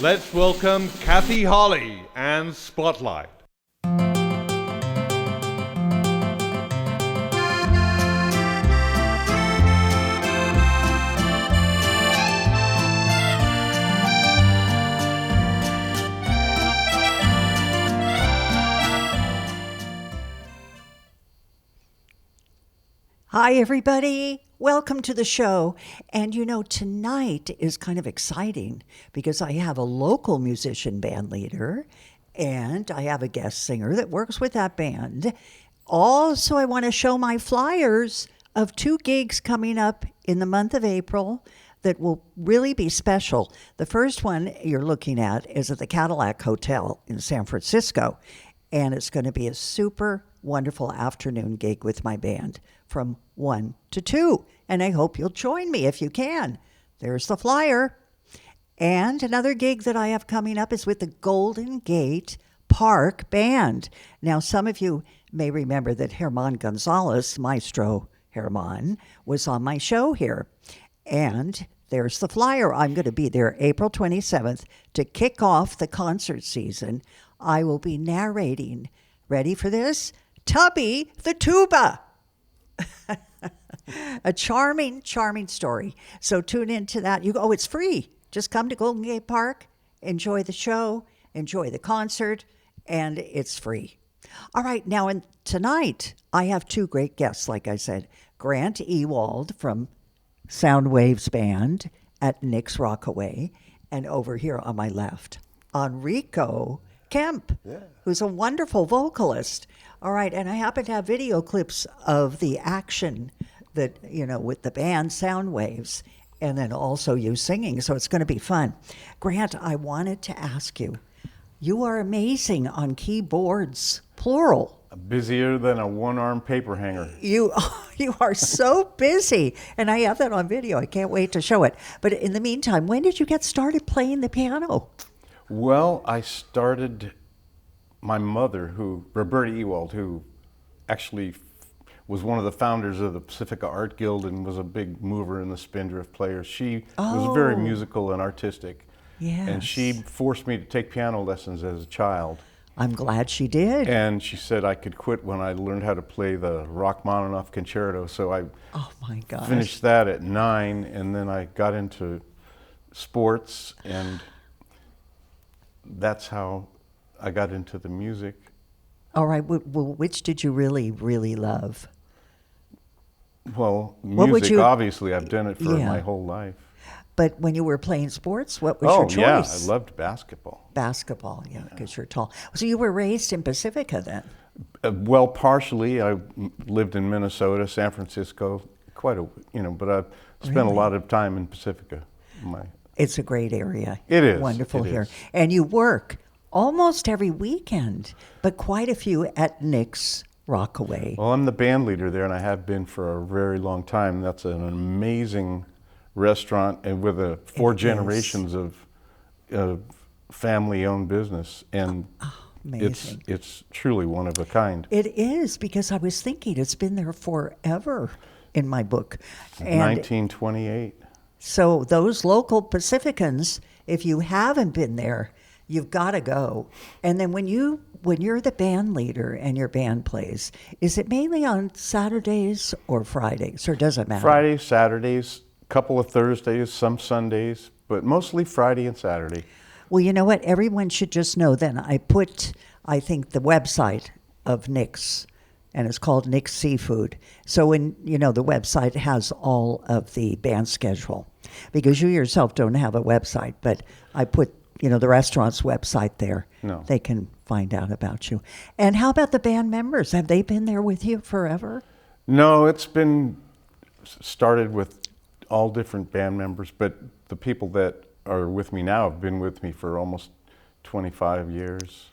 Let's welcome Kathy Holly and Spotlight. Hi, everybody. Welcome to the show. And tonight is kind of exciting because I have a local musician band leader and I have a guest singer that works with that band. Also, I want to show my flyers of 2 gigs coming up in the month of April that will really be special. The first one you're looking at is at the Cadillac Hotel in San Francisco, and it's going to be a super wonderful afternoon gig with my band from 1 to 2. And I hope you'll join me if you can. There's the flyer. And another gig that I have coming up is with the Golden Gate Park Band. Now, some of you may remember that Herman Gonzalez, Maestro Herman, was on my show here. And there's the flyer. I'm going to be there April 27th to kick off the concert season. I will be narrating, ready for this? Tubby the Tuba. A charming, charming story. So tune into that. It's free. Just come to Golden Gate Park, enjoy the show, enjoy the concert, and it's free. All right, now tonight I have 2 great guests, like I said. Grant Ewald from Sound Waves Band at Nick's Rockaway, and over here on my left, Enrico Kemp, who's a wonderful vocalist. All right, and I happen to have video clips of the action that, with the band Sound Waves, and then also you singing, so it's going to be fun. Grant, I wanted to ask you, you are amazing on keyboards, plural. Busier than a one-armed paper hanger. You are so busy, and I have that on video. I can't wait to show it. But in the meantime, when did you get started playing the piano? Well, I started, my mother, Roberta Ewald, who actually was one of the founders of the Pacifica Art Guild and was a big mover in the Spindrift players. She was very musical and artistic. Yes. And she forced me to take piano lessons as a child. I'm glad she did. And she said I could quit when I learned how to play the Rachmaninoff Concerto. So I finished that at 9, and then I got into sports, and that's how I got into the music. All right. Well, which did you really, really love? Well, music, obviously. I've done it for my whole life. But when you were playing sports, what was your choice? Oh, yeah. I loved basketball. Basketball, because you're tall. So you were raised in Pacifica then? Well, partially. I lived in Minnesota, San Francisco, but I've spent a lot of time in Pacifica. It's a great area. It is. Wonderful here. And you work almost every weekend, but quite a few at Nick's Rockaway. Well, I'm the band leader there, and I have been for a very long time. That's an amazing restaurant, and with 4 generations of family-owned business, and it's truly one of a kind. It is, because I was thinking it's been there forever in my book. 1928. So those local Pacificans, if you haven't been there, you've got to go. And then when you're the band leader and your band plays, is it mainly on Saturdays or Fridays, or does it matter? Fridays, Saturdays, couple of Thursdays, some Sundays, but mostly Friday and Saturday. Well, you know what? Everyone should just know then. I think, the website of Nick's, and it's called Nick's Seafood. So the website has all of the band schedule, because you yourself don't have a website, but I put, the restaurant's website there. No. They can find out about you. And how about the band members? Have they been there with you forever? No, it's been started with all different band members, but the people that are with me now have been with me for almost 25 years.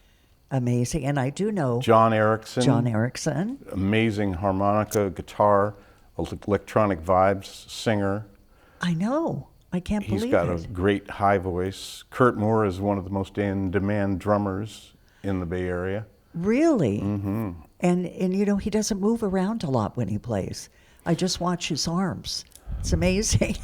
Amazing. And I do know John Erickson. Amazing harmonica, guitar, electronic vibes, singer. I know. I can't believe it. He's got a great high voice. Kurt Moore is one of the most in-demand drummers in the Bay Area. Really? Mm-hmm. And he doesn't move around a lot when he plays. I just watch his arms. It's amazing.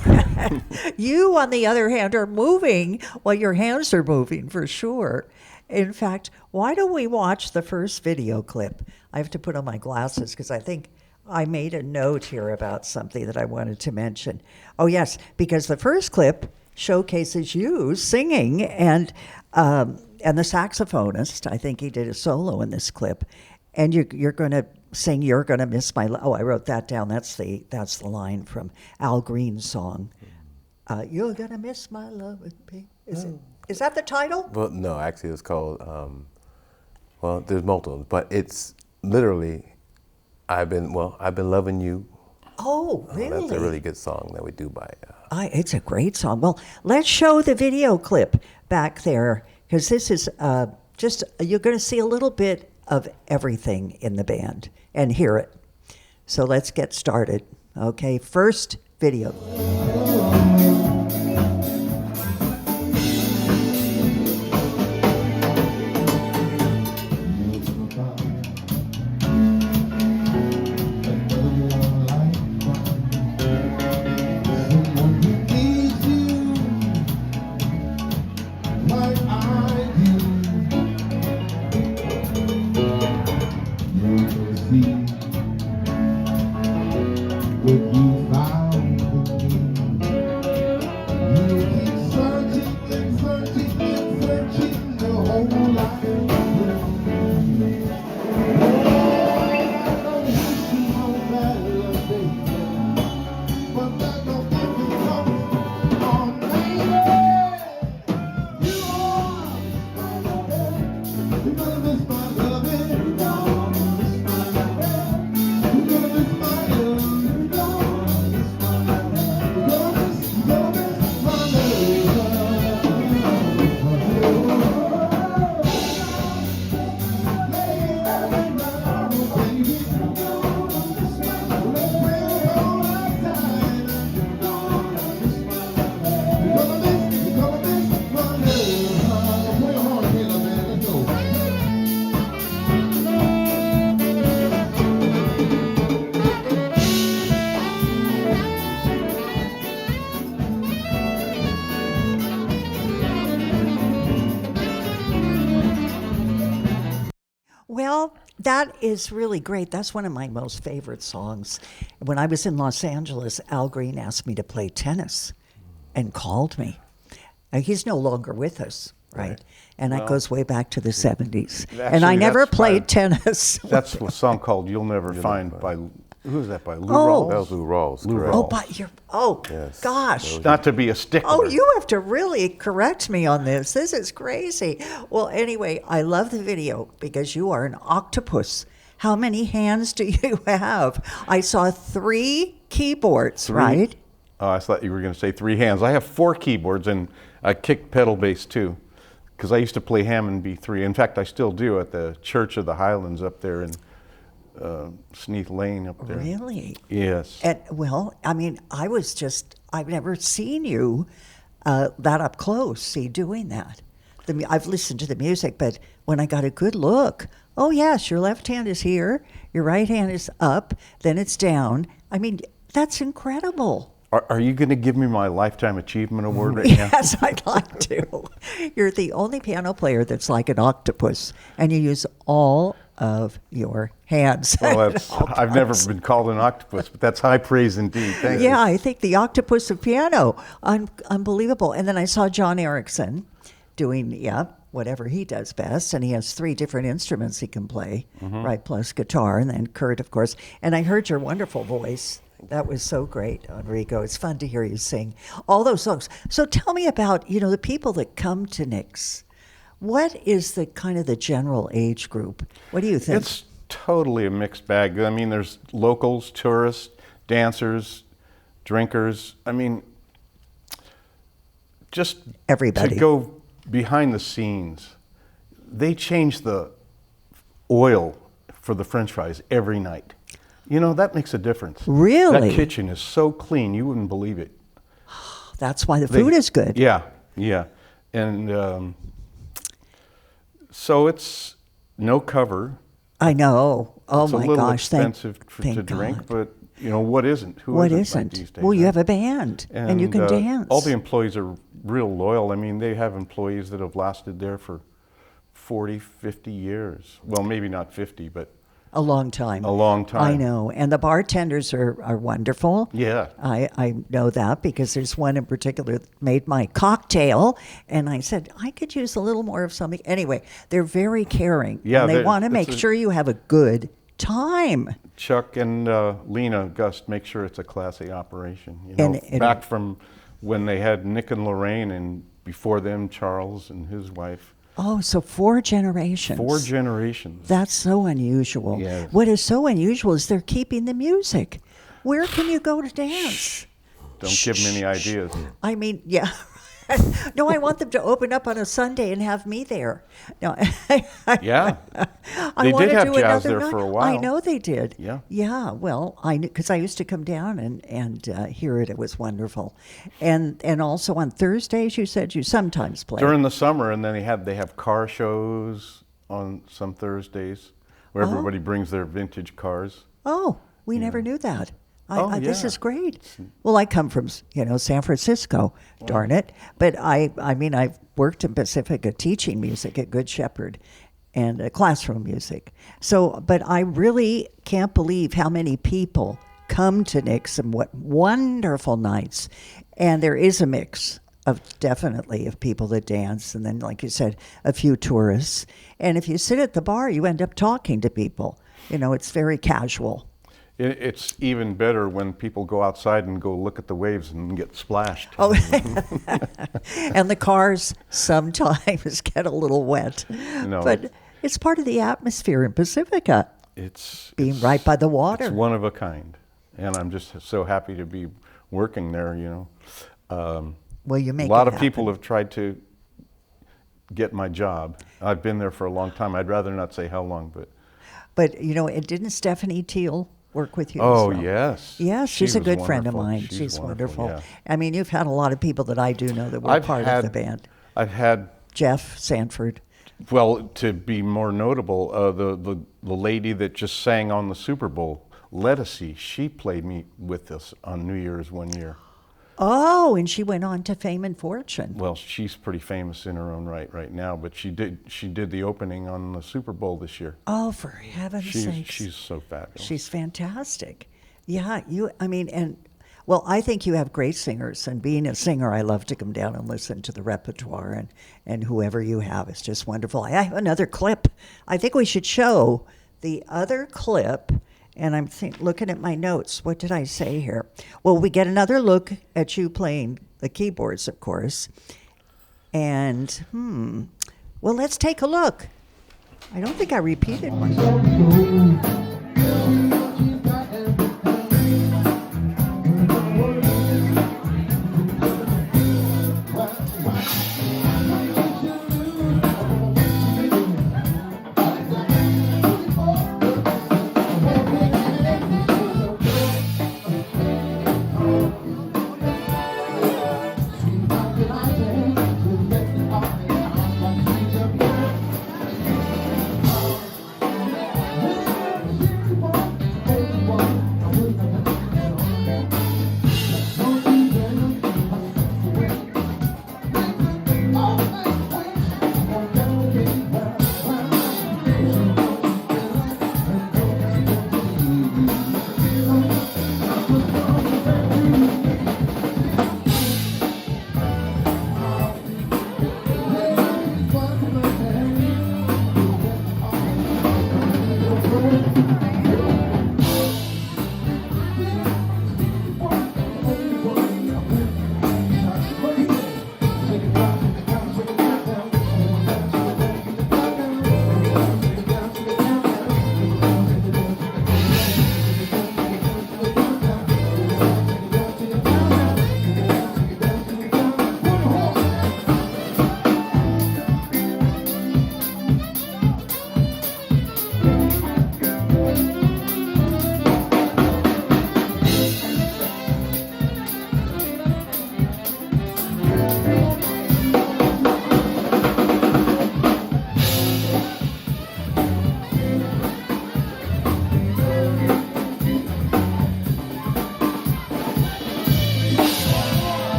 You, on the other hand, are moving while your hands are moving, for sure. In fact, why don't we watch the first video clip? I have to put on my glasses because I think I made a note here about something that I wanted to mention. Oh, yes, because the first clip showcases you singing and the saxophonist. I think he did a solo in this clip. And you're going to sing "You're Gonna Miss My Love." Oh, I wrote that down. That's the line from Al Green's song. You're gonna miss my love, baby. Is that the title? Well, no, actually, it's called. Well, there's multiple, but it's literally, I've been loving you. Oh, really? That's a really good song that we do by. It's a great song. Well, let's show the video clip back there because this is just you're going to see a little bit of everything in the band and hear it. So let's get started. Okay, first video. Well, that is really great. That's one of my most favorite songs. When I was in Los Angeles, Al Green asked me to play tennis and called me. He's no longer with us, right? And that goes way back to the 70s. And I never played tennis. That's a song called "You'll Never Find" by, who is that by? Lou Oh. Rawls? That was Lou Rawls. Lou correct. Rawls. Oh, but Yes. gosh. Not to be a stickler. Oh, you have to really correct me on this. This is crazy. Well, anyway, I love the video because you are an octopus. How many hands do you have? I saw 3 keyboards, right? Oh, I thought you were going to say 3 hands. I have 4 keyboards and I kick pedal bass too, because I used to play Hammond B3. In fact, I still do at the Church of the Highlands up there in Sneath Lane up there. Really? Yes. And well, I mean, I've never seen you that up close, see, doing that. I've listened to the music, but when I got a good look, oh yes, your left hand is here, your right hand is up, then it's down. I mean, that's incredible. Are you going to give me my Lifetime Achievement Award right now? Yes, I'd like to. You're the only piano player that's like an octopus, and you use all of your hands. Well, I've never been called an octopus, but that's high praise indeed. Thank you. Yeah, I think the octopus of piano, unbelievable. And then I saw John Erickson doing, whatever he does best, and he has 3 different instruments he can play, right, plus guitar, and then Kurt, of course. And I heard your wonderful voice. That was so great, Enrico. It's fun to hear you sing all those songs. So tell me about, the people that come to Nick's. What is the kind of the general age group? What do you think? It's totally a mixed bag. I mean, there's locals, tourists, dancers, drinkers. I mean, just Everybody. to go behind the scenes. They change the oil for the French fries every night. That makes a difference. Really? That kitchen is so clean, you wouldn't believe it. That's why the food is good. Yeah. And so it's no cover. I know. Oh It's my a little gosh. expensive to thank drink, God. but You know, what isn't? Who What isn't like isn't? these days, Well, you right? have a band and you can dance. All the employees are real loyal. I mean, they have employees that have lasted there for 40, 50 years. Well, maybe not 50, but a long time. a long time. I know. And the bartenders are wonderful. Yeah. I know that because there's one in particular that made my cocktail. And I said, I could use a little more of something. Anyway, they're very caring. Yeah, and they they're- want to it's make a- sure you have a good time. Chuck and Lena Gust make sure it's a classy operation. You know, And back from when they had Nick and Lorraine, and before them, Charles and his wife. Oh, so 4 generations. 4 generations. That's so unusual. Yes. What is so unusual is they're keeping the music. Where can you go to dance? Don't give them any ideas. I mean, yeah. No, I want them to open up on a Sunday and have me there. No, Yeah. I They want did to have do jazz another there for a night. while. I know they did. Yeah. Yeah. Well, I knew because I used to come down and hear it. It was wonderful, and also on Thursdays you said you sometimes play. During the summer, and then they have car shows on some Thursdays where everybody brings their vintage cars. Oh, we never knew that. This yeah. is great. Well, I come from, San Francisco, darn it. But I mean, I've worked in Pacifica teaching music at Good Shepherd and classroom music. So, but I really can't believe how many people come to Nick's and what wonderful nights. And there is a mix of definitely of people that dance. And then, like you said, a few tourists. And if you sit at the bar, you end up talking to people. It's very casual. It's even better when people go outside and go look at the waves and get splashed. Oh, and the cars sometimes get a little wet. No. But it's part of the atmosphere in Pacifica, being right by the water. It's one of a kind. And I'm just so happy to be working there, Well, you make a lot it of people happen. have tried to get my job. I've been there for a long time. I'd rather not say how long, but... But, and didn't Stephanie Teal work with you? Oh, as well? yes. Yes, She she's a was good friend of wonderful. mine. She's She's wonderful. yeah. I mean, you've had a lot of people that I do know that were I've part had- of the band. I've had, Jeff Sanford. well, to be more notable, the lady that just sang on the Super Bowl, Lettucey, she played me with us on New Year's one year. Oh, and she went on to fame and fortune. Well, she's pretty famous in her own right now, but she did the opening on the Super Bowl this year. Oh, for heaven's sakes. She's so fabulous. She's fantastic. Yeah, I think you have great singers. And being a singer, I love to come down and listen to the repertoire and whoever you have. It's just wonderful. I have another clip. I think we should show the other clip. And I'm looking at my notes. What did I say here? Well, we get another look at you playing the keyboards, of course. And, well, let's take a look. I don't think I repeated one.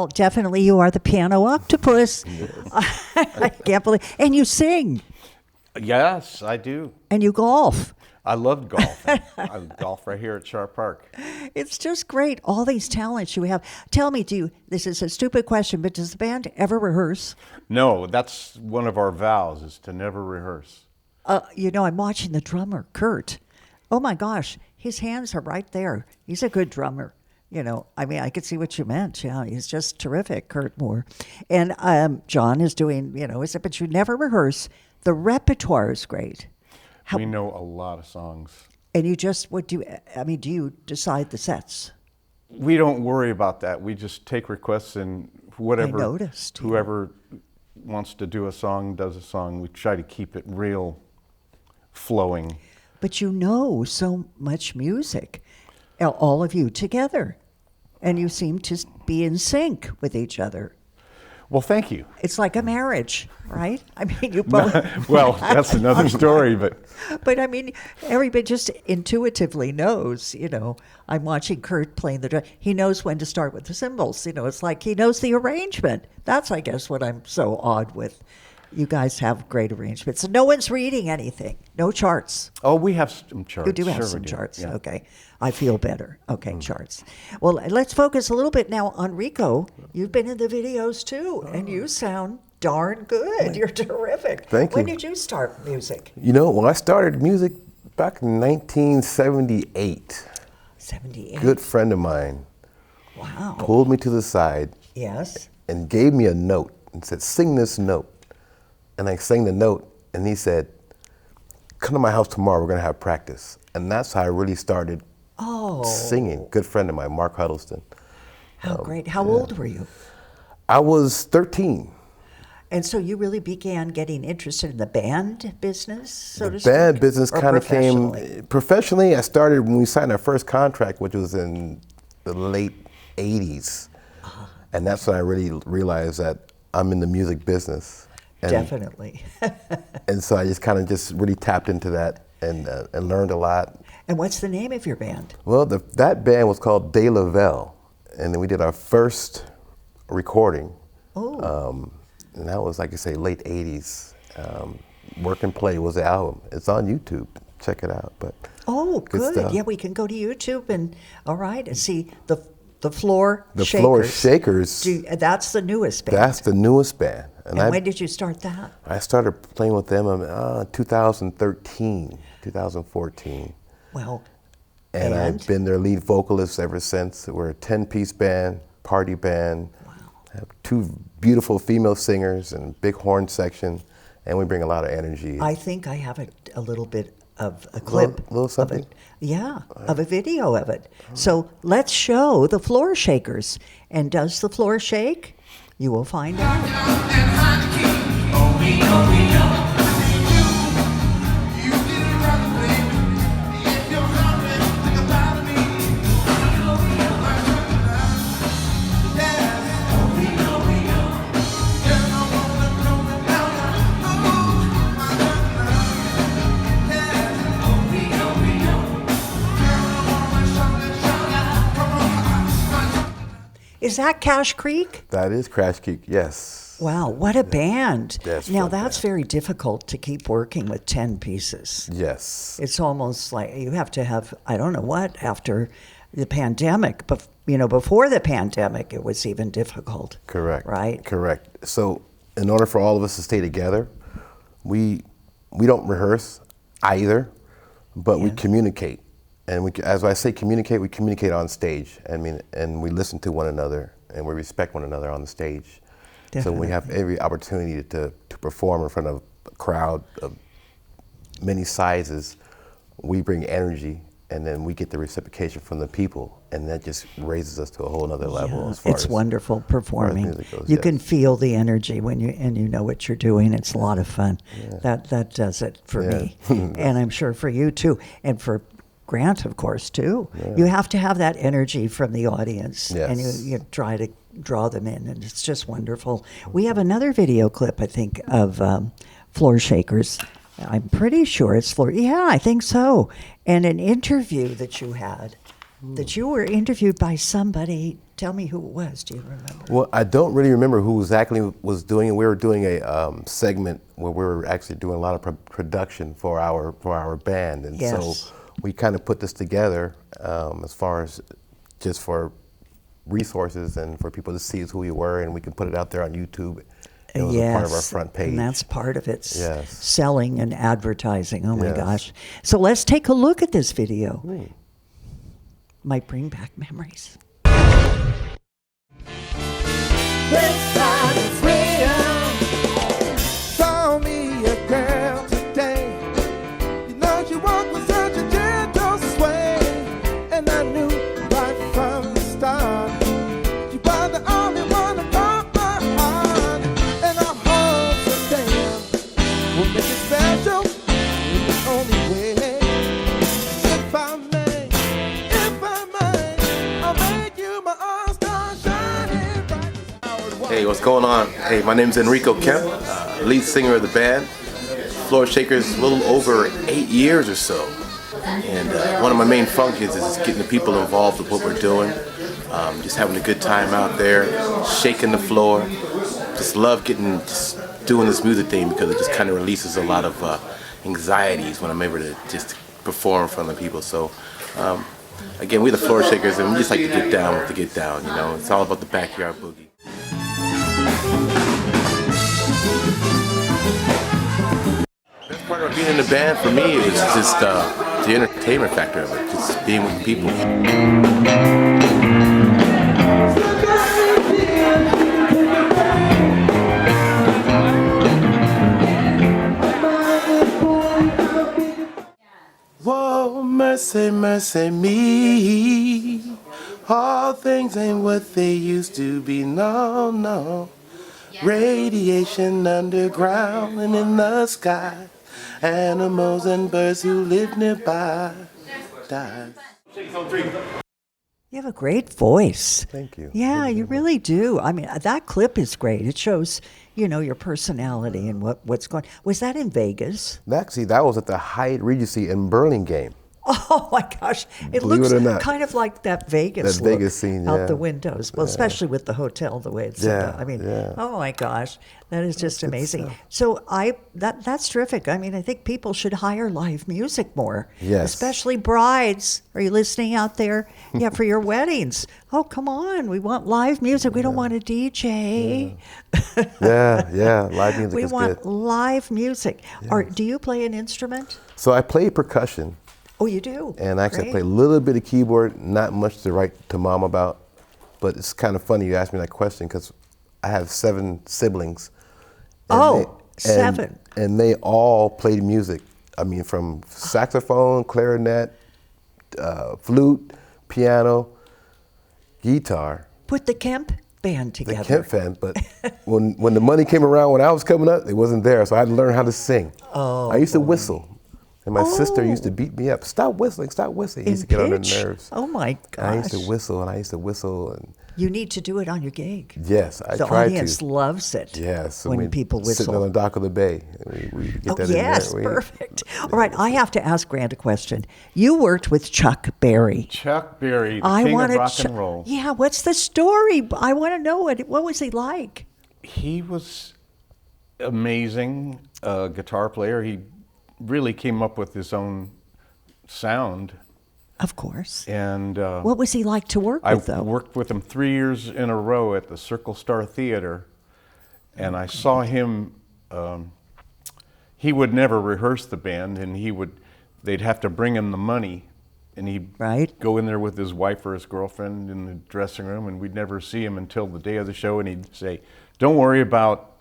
Well, definitely you are the piano octopus. I can't believe. And you sing Yes, I do. and you golf. I love golf. I golf right here at Sharp Park. It's just great. All these talents you have. Tell me, this is a stupid question, but does the band ever rehearse? No, that's one of our vows, is to never rehearse. I'm watching the drummer, Kurt. Oh my gosh, his hands are right there. He's a good drummer. I could see what you meant. Yeah, he's just terrific, Kurt Moore. And John is doing, but you never rehearse. The repertoire is great. We know a lot of songs. And you just, do you decide the sets? We don't worry about that. We just take requests, and whatever, I noticed, yeah. whoever wants to do a song does a song. We try to keep it real flowing. But you know so much music, all of you together, and you seem to be in sync with each other. Well, thank you. It's like a marriage, right? I mean, you both. Well, that's another story, but. But I mean, everybody just intuitively knows, I'm watching Kurt playing the drum. He knows when to start with the cymbals. It's like he knows the arrangement. That's, I guess, what I'm so odd with. You guys have great arrangements. No one's reading anything. No charts. Oh, we have some charts. You do have Sure some we do. charts. Yeah. Okay. I feel better. Okay, charts. Well, let's focus a little bit now on Rico. You've been in the videos too, and you sound darn good. You're terrific. Thank you. When did you start music? When I started music back in 1978, 78. good friend of mine Wow. pulled me to the side Yes. and gave me a note and said, "Sing this note." And I sang the note, and he said, "Come to my house tomorrow, we're gonna have practice." And that's how I really started singing. Good friend of mine, Mark Huddleston. How great. How old were you? I was 13. And so you really began getting interested in the band business, so to The speak? band business Or kind of professionally? came professionally. I started when we signed our first contract, which was in the late 80s. And that's when I really realized that I'm in the music business. And, Definitely. and so I just kind of just really tapped into that and learned a lot. And what's the name of your band? Well, that band was called De La Velle, and then we did our first recording. Oh. And that was, like I say, late 80s. Work and Play was the album. It's on YouTube. Check it out. But Oh, good. stuff. Yeah, we can go to YouTube and see the Floor The Shakers. Floor Shakers, That's the newest band. that's the newest band. And when did you start that? I started playing with them in 2013, 2014. Well, And I've been their lead vocalist ever since. We're a 10-piece band, party band. Wow. Have two beautiful female singers and big horn section, and we bring a lot of energy. I think I have a little bit of a clip. Little of something? it. Yeah, of a video of it. So let's show the Floor Shakers. And does the floor shake? You will find out. Is that Cache Creek? That is Crash Creek, yes. Wow, what a band. That's now, fun that's band. very difficult to keep working with 10 pieces. Yes. It's almost like you have to have, I don't know what, after the pandemic. But, before the pandemic, it was even difficult. Correct. Right? Correct. So, in order for all of us to stay together, we don't rehearse either, but we Yes. communicate. And as I say communicate, we communicate on stage. And we listen to one another, and we respect one another on the stage. So we have every opportunity to perform in front of a crowd of many sizes. We bring energy, and then we get the reciprocation from the people, and that just raises us to a whole other level. Yeah, as far it's as, wonderful performing. music goes, You yes. can feel the energy when you know what you're doing. It's a lot of fun. That does it for me, and I'm sure for you too, and for Grant, of course, too. You have to have that energy from the audience, and Yes. you try to draw them in, and it's just wonderful. We have another video clip, I think, of Floor Shakers. I'm pretty sure it's Floor. Yeah, I think so. And an interview that you had that you were interviewed by somebody. Tell me who it was. Do you remember? Well, I don't really remember who exactly was doing it. We were doing a segment where we were actually doing a lot of production for our band, and so we kind of put this together as far as just for resources and for people to see who we were, and we can put it out there on YouTube. It was a part of our front page. And that's part of it. Yes. Selling and advertising. Oh my gosh. So let's take a look at this video. Might bring back memories. This time it's real. Saw me a girl today. You know she walked with such a gentle sway, and I knew right from the start she was the only one that caught my heart. And I hope someday we'll make it special in the only way. If I may, I'll make you my all-star shining bright. Hey, what's going on? Hey, my name's Enrico Kemp, lead singer of the band. Floor Shakers, a little over 8 years or so. And one of my main functions is getting the people involved with what we're doing. Just having a good time out there, shaking the floor. Just love just doing this music thing because it just kind of releases a lot of anxieties when I'm able to just perform in front of people. So again, we're the Floor Shakers, and we just like to get down with the get down, you know. It's all about the backyard boogie. Best part of being in the band for me is just the entertainment factor of it, just being with people. Whoa, mercy, mercy me. All things ain't what they used to be, no, no. Radiation underground and in the sky. Animals and birds who live nearby die. You have a great voice. Thank you. Yeah, you really do. I mean, that clip is great. It shows, you know, your personality and what's going. Was that in Vegas? Actually, that was at the Hyatt Regency in Burlingame. Oh my gosh! It Believe looks it or not. kind of like that Vegas That look Vegas scene, out yeah. the windows. Well, especially with the hotel, the way it's set up. I mean, yeah. oh my gosh, that is just amazing. So that's terrific. I mean, I think people should hire live music more. Yes. Especially brides. Are you listening out there? Yeah, for your weddings. Oh, come on. We want live music. We don't want a DJ. Yeah, live music We is want good. live music. Do you play an instrument? So I play percussion. Oh, you do? And actually I Great. play a little bit of keyboard, not much to write to mom about. But it's kind of funny you asked me that question because I have 7 siblings. And seven. And they all played music. I mean, from saxophone, clarinet, flute, piano, guitar. Put the Kemp band together. The Kemp band, but when the money came around when I was coming up, it wasn't there, so I had to learn how to sing. Oh, I used to whistle. And my sister Oh. used to beat me up. Stop whistling, stop whistling. It In used to get on her pitch? nerves. Oh my gosh. I used to whistle, and You need to do it on your gig. yes, I The tried audience to. loves it Yes, when people sitting on whistle. the dock of the bay. We get Oh, that yes, in there. perfect. All right, I have to ask Grant a question. You worked with Chuck Berry. Chuck Berry, the king of wanted rock Chu- and roll. Yeah, what's the story? I want to know it. What was he like? He was amazing guitar player. He really came up with his own sound. Of course. And What was he like to work I with, though? worked with him 3 years in a row at the Circle Star Theater, and I saw him. He would never rehearse the band, and they'd have to bring him the money, and he'd Right. go in there with his wife or his girlfriend in the dressing room, and we'd never see him until the day of the show, and he'd say, "Don't worry about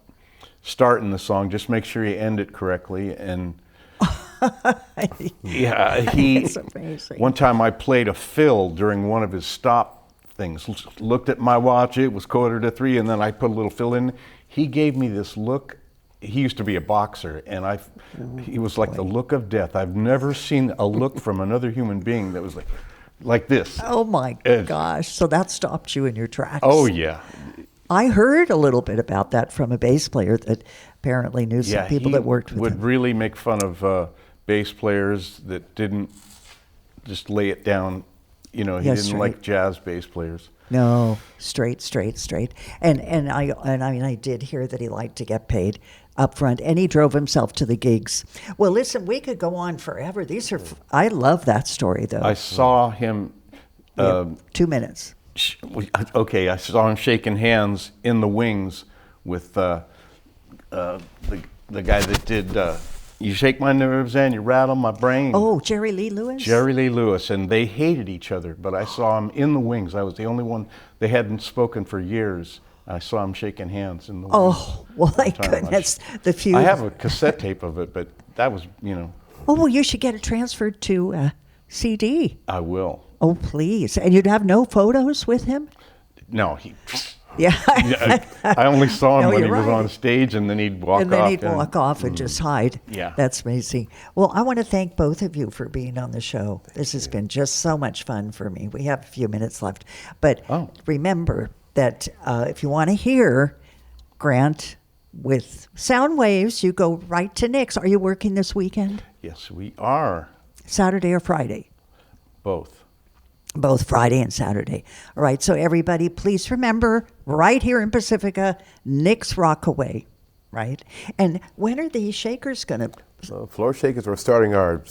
starting the song, just make sure you end it correctly." And yeah, It's amazing. one time I played a fill during one of his stop things. Looked at my watch, it was 2:45, and then I put a little fill in. He gave me this look. He used to be a boxer, and he was like the look of death. I've never seen a look from another human being that was like this. Oh my Ed. gosh. So that stopped you in your tracks. Oh yeah, I heard a little bit about that from a bass player that apparently knew some yeah. people he that worked with would him. really make fun of bass players that didn't just lay it down You know, he Yeah, didn't straight. like jazz bass players. No, straight. And I did hear that he liked to get paid up front, and he drove himself to the gigs. Well, listen, we could go on forever. I love that story, though. I saw him. Yeah, 2 minutes. Okay, I saw him shaking hands in the wings with the guy that did "You Shake My Nerves and You Rattle My Brain." Oh, Jerry Lee Lewis? Jerry Lee Lewis, and they hated each other, but I saw him in the wings. I was the only one. They hadn't spoken for years. I saw him shaking hands in the wings. Oh, well, thank One time. goodness. The few. I have a cassette tape of it, but that was, you know. Oh, well, you should get it transferred to CD. I will. Oh, please. And you'd have no photos with him? No, Yeah. I only saw him No, when he you're was right. on stage, and then he'd walk off. And then he'd walk off and just hide. Yeah. That's amazing. Well, I want to thank both of you for being on the show. This has been just so much fun for me. We have a few minutes left. But remember that if you want to hear Grant with Sound Waves, you go right to Nick's. Are you working this weekend? Yes, we are. Saturday or Friday? Both. Both Friday and Saturday. All right, so everybody, please remember, right here in Pacifica, Nick's Rockaway, right? And when are these shakers going to... So Floor Shakers, we're starting our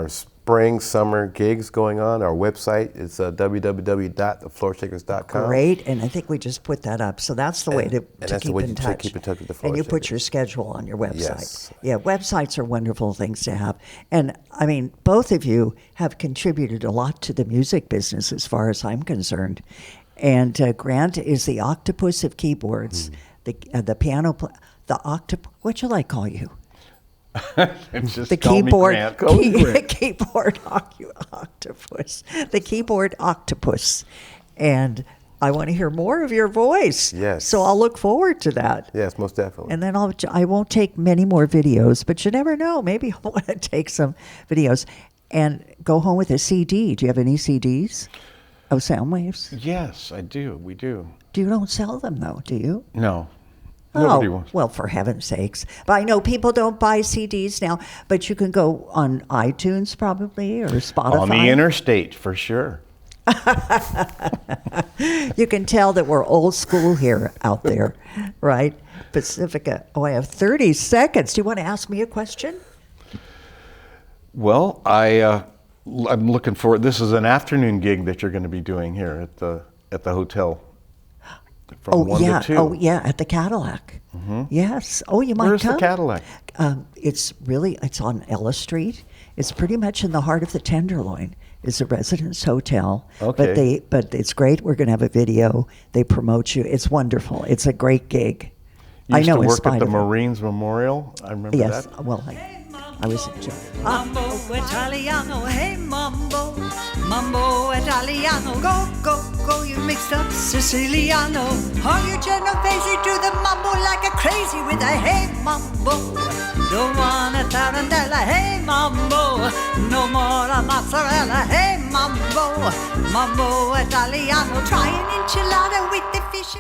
spring, summer gigs going on. Our website is www.thefloorshakers.com. Great, and I think we just put that up. So that's the way to that's keep the way in to touch. keep in touch with the Floor And you put Shakers. your schedule on your website. Yes. Yeah, websites are wonderful things to have. And I mean, both of you have contributed a lot to the music business as far as I'm concerned. And Grant is the octopus of keyboards, the piano, the octopus, what shall I call you? Just The call me keyboard, Grant. Call me Grant. keyboard octopus, the keyboard octopus, and I want to hear more of your voice. Yes. So I'll look forward to that. Yes, most definitely. And then I won't take many more videos, but you never know. Maybe I'll want to take some videos and go home with a CD. Do you have any CDs of Sound Waves? Yes, I do. We do. You don't sell them though, do you? No. Nobody Oh, wants. well, for heaven's sakes. But I know people don't buy CDs now, but you can go on iTunes probably or Spotify. On the interstate, for sure. You can tell that we're old school here out there, right? Pacifica. Oh, I have 30 seconds. Do you want to ask me a question? Well, I'm looking forward. This is an afternoon gig that you're going to be doing here at the hotel. From 1 to 2. Oh, yeah, at the Cadillac. Yes. Oh, you might Where's come. the Cadillac? It's on Ella Street. It's pretty much in the heart of the Tenderloin. It's a residence hotel. Okay. But it's great. We're going to have a video. They promote you. It's wonderful. It's a great gig. You used I know. to in work spite at the of it. Marines Memorial. I remember Yes. that. Well, I was in charge. Mambo Italiano, hey mambo, mambo Italiano, go, go, go, you mixed up Siciliano. All you Genovese do the mambo like a crazy with a hey mambo. Don't want a tarantella, hey mambo, no more a mozzarella, hey mambo, mambo Italiano. Try an enchilada with the fish.